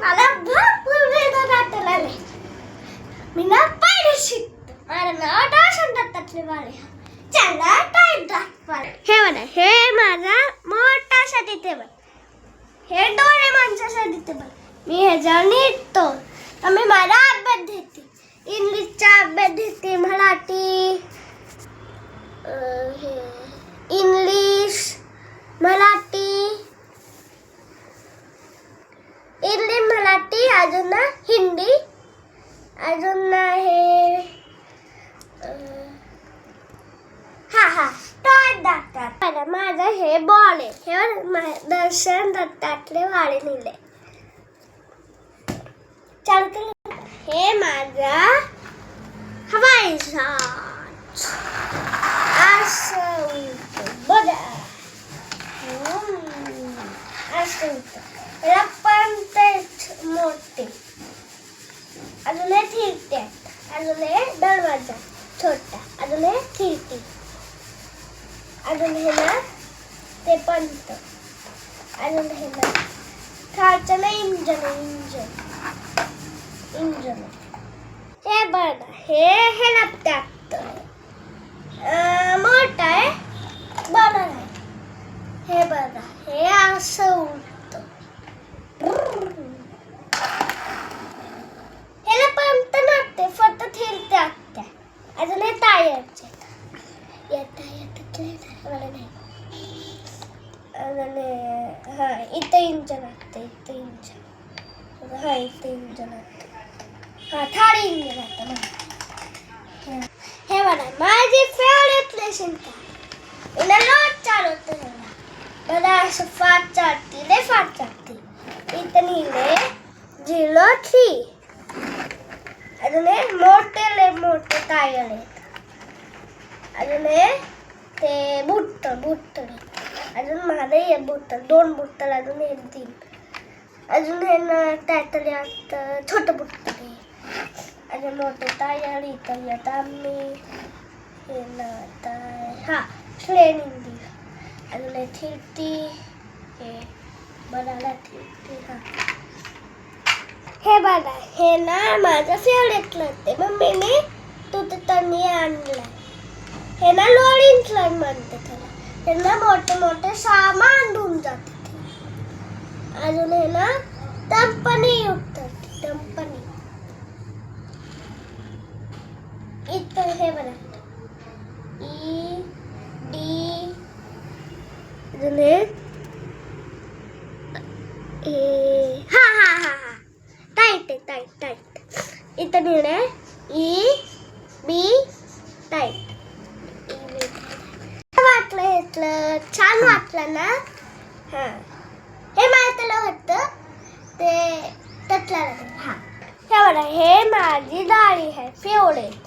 मला भरपूर वेळ वाटला नाही. मी ना पायरी शिकतो. माझं नाव दाशन दत्तात्रय वाळे. चला टाईप दाखवा. हे बघा, हे माझा मोठा स्टडी टेबल. हे डोरेमॉनचा स्टडी टेबल. मी ह्याच्यावर निघतो. मी माझा अभ्यास घेते. इंग्लिशचा अभ्यास घेते, मराठी, इंग्लिश, मराठी, अजून हिंदी, अजून हे टॉय दाखवतात. माझं हे बॉल आहे. हे दर्शन दत्तात्रय वाळे लिहिले. चालतं. हे माझा हवाई जहाज. असं बघा, असं पण तेच मोठे. अजून हे फिरते. अजून हे दरवाजा छोटा. अजून हे खिडकी. अजून हे ना ते पंत. अजून हे ना खायचं ना इंजन. हे बघा, हे लागतात. मोठा आहे, बरं आहे. हे बघा, हे असं उडतं. ह्याला पंत नसते, फक्त फिरते असते. अजून हे टायरचे. या टायर नाही. अजून इथं इंजन असतं. इथं इंजन असतं. थाळी इंजन असतं. हे बघा, माझी फेवरेट लेसन हिला रोज चालवतो. मला असं फास्ट चालते. इथं लिहिले 03. अजून हे मोठे टायर आहेत. अजून हे ते बुट्टल. अजून माझं हे बुट्टल, 2 बुट्टल. अजून हे 3. अजून हे ना त्यातले असतं छोटं बुट्टल. अजून मोठे टायर. इथं येत आम्ही हे ना ट्रेनिंग. अजून हे थिरती. हे बनायला थिरती. हे बघा, हे ना माझं फेवरेट लागते. मम्मीने त्यांनी आणलं. हे ना लोडिंग ट्रेन म्हणते त्याला. हे ना मोठे सामान घेऊन जाते. अजून हे ना कंपनी उठतात. इथं हे बघा, ED. अजून हे टाईट. इथं लिहिलंय EB टाईट. वाटलं छान वाटलं ना. हे मला होतं ते त्यातला. हे बघा, हे माझी गाडी आहे फेवरेट.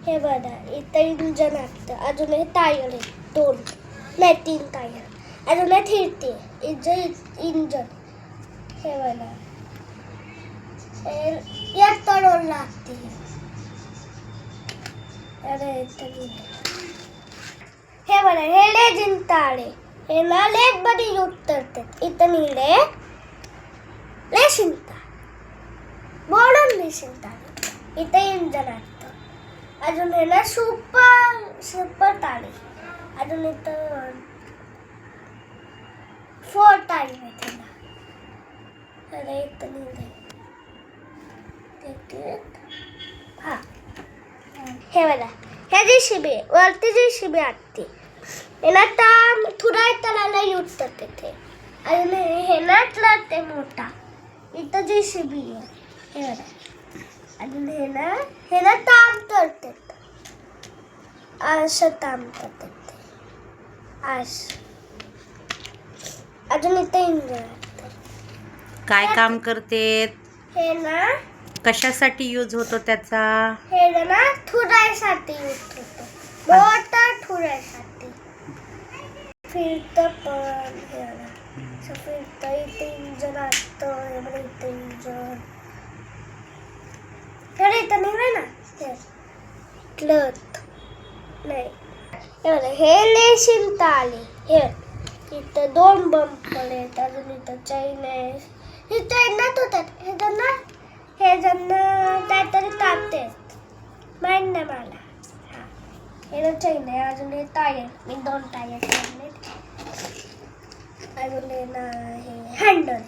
हे बघा, इथं इंजन असतं. अजून हे टायर आहे 2 नाही 3 टायर. अजून हे थिरते. इंजन. हे बघा, या तडोल लागते. हे बघा, हे लेजिन ताळे. हे ना लेट बडी उतरतात. इथं लिहिले लेशिंता. बोलून लेशिंता. इथं इंजन असतं. अजून हे ना सुपर ताळे. अजून इथं 4 ताळे आहेत. इथं लिहिले हे बघा, हे JCB वरती JCB असते. हे ना थोडा तळाला यूज करते ते. अजून हे ना ते मोठा. इथं JCB आहे. हे बघा, अजून हे ना ताम करतात. असं ताम करतात असं. अजून इथं इंजन काय काम करते? हे ना कशासाठी यूज होतो त्याचा? हे ना ठुरायसाठी यूज होतो. मोटर ठुरायसाठी. फिरतं पण हे ना फिरतं. इथे इंजन असतं. हे बघा, इथे इंजन. इथं नाही ना हे क्लथ नाही. हे बघा, हे लेशिंता आले. हे इथं 2 बंपर आहेत. अजून इथं चैन आहे. हे ट्रेनात होतात हे जण काहीतरी तापतेत माहीत नाही मला. हा हे ना चैन आहे. अजून हे टायर, मी 2 टायर ठेवले. अजून हे ना हे हँडल.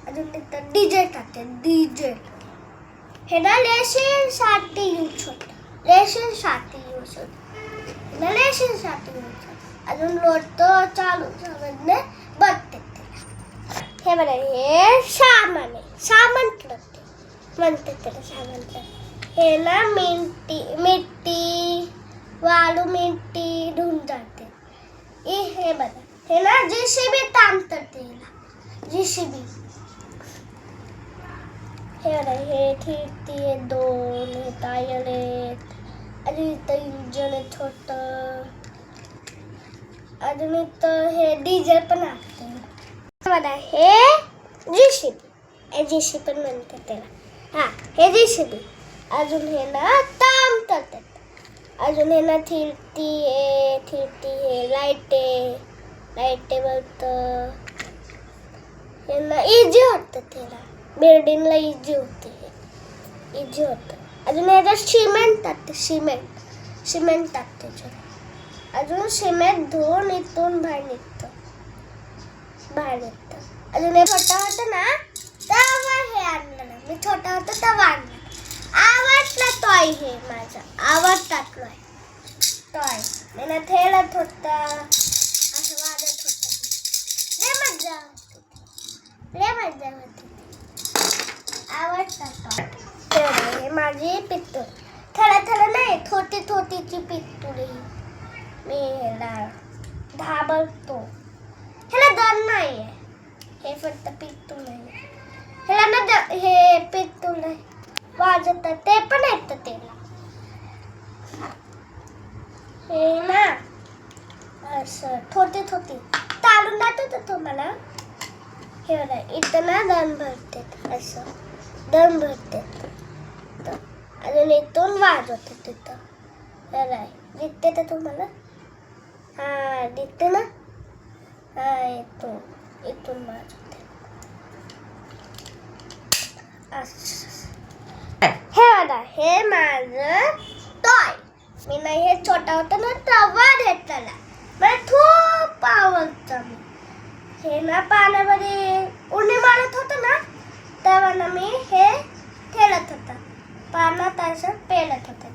अजून तिथं डीजे टाकते डीजे. हे ना लेशींसाठी यूज होतं. लेशींसाठी यूज होतं. लेशींसाठी यूज होतं. अजून लोटं चालू समजणे बघते. हे बघा हे सामान आहे. सामान म्हणते त्याला सामान. हे ना मिट्टी वाळू मिट्टी धुवून जाते. हे बघा हे ना JCB ताणतात त्याला. JCB हे बघा हे खिडकी 2 हे टायर आहेत. अजून इथं इंजन आहे छोटं. अजून इथं हे डिझेल पण असते. बघा हे JCB पण म्हणतात त्याला. हा हे JCB. अजून हे ना काम करतात. अजून हे ना खिडकी हे लाईट बोलतं. हे ना इजी होतं त्याला. बिल्डिंगला इजी होते. इजी होतं. अजून ह्याच्यात सिमेंट टाकते. अजून सिमेंट धुवून इथून बाहेर निघतं. अजून हे छोटा होतं ना तेव्हा हे आणलं ना. मी छोटा होतं तेव्हा आणलं. आवडला टॉय हे माझा. आवडता टॉय. मी ना खेळत होता. असं वाजत होता. लय मजा होती. आवडता टॉय. हे माझी पिस्तूल. थोडं नाही छोटीची पिस्तूल. मी ह्याला धाबलतो. ह्याला दर नाही आहे. हे फक्त पिस्तूल आहे. ह्याला ना हे पिस्तूल नाही वाजत ते पण येतं त्याला. हे ना असं छोटी चालून जातं तुम्हाला. हे बघा इथं ना दम भरते. असं दम भरते. अजून इथून वाजवत तिथं. बघा दिसते तर तुम्हाला. हा दिसते ना. हा इथून वाजवते. असं हे बघा हे माझं टॉय. मी ना हे छोटा होता ना तेव्हा घेतलेला. मला खूप आवडतं. हे ना पाण्यामध्ये उडी मारत होतं ना तेव्हा ना मी हे खेळत होता. पाण्यात असं पेलत होतं.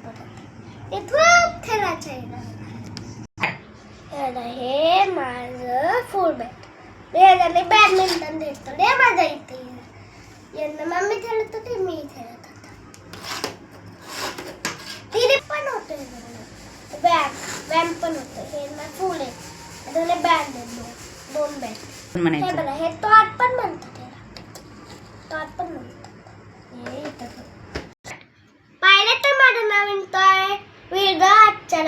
हे खूप खेळायचं आहे. हे माझं फुल बॅट. मी ह्याच्याने बॅडमिंटन खेळतो. लय मजा येते. यांना मम्मी खेळत होती मी खेळत होता. तिने पण होतं. बॅट पण होतं. हे ना फुल आहे. अजून बॅट आहे 2 बॅट. हे बघा हे टॉट पण म्हणतात. पाहिलं तर माझं नवीन टॉय व्हिडिओ आजच्या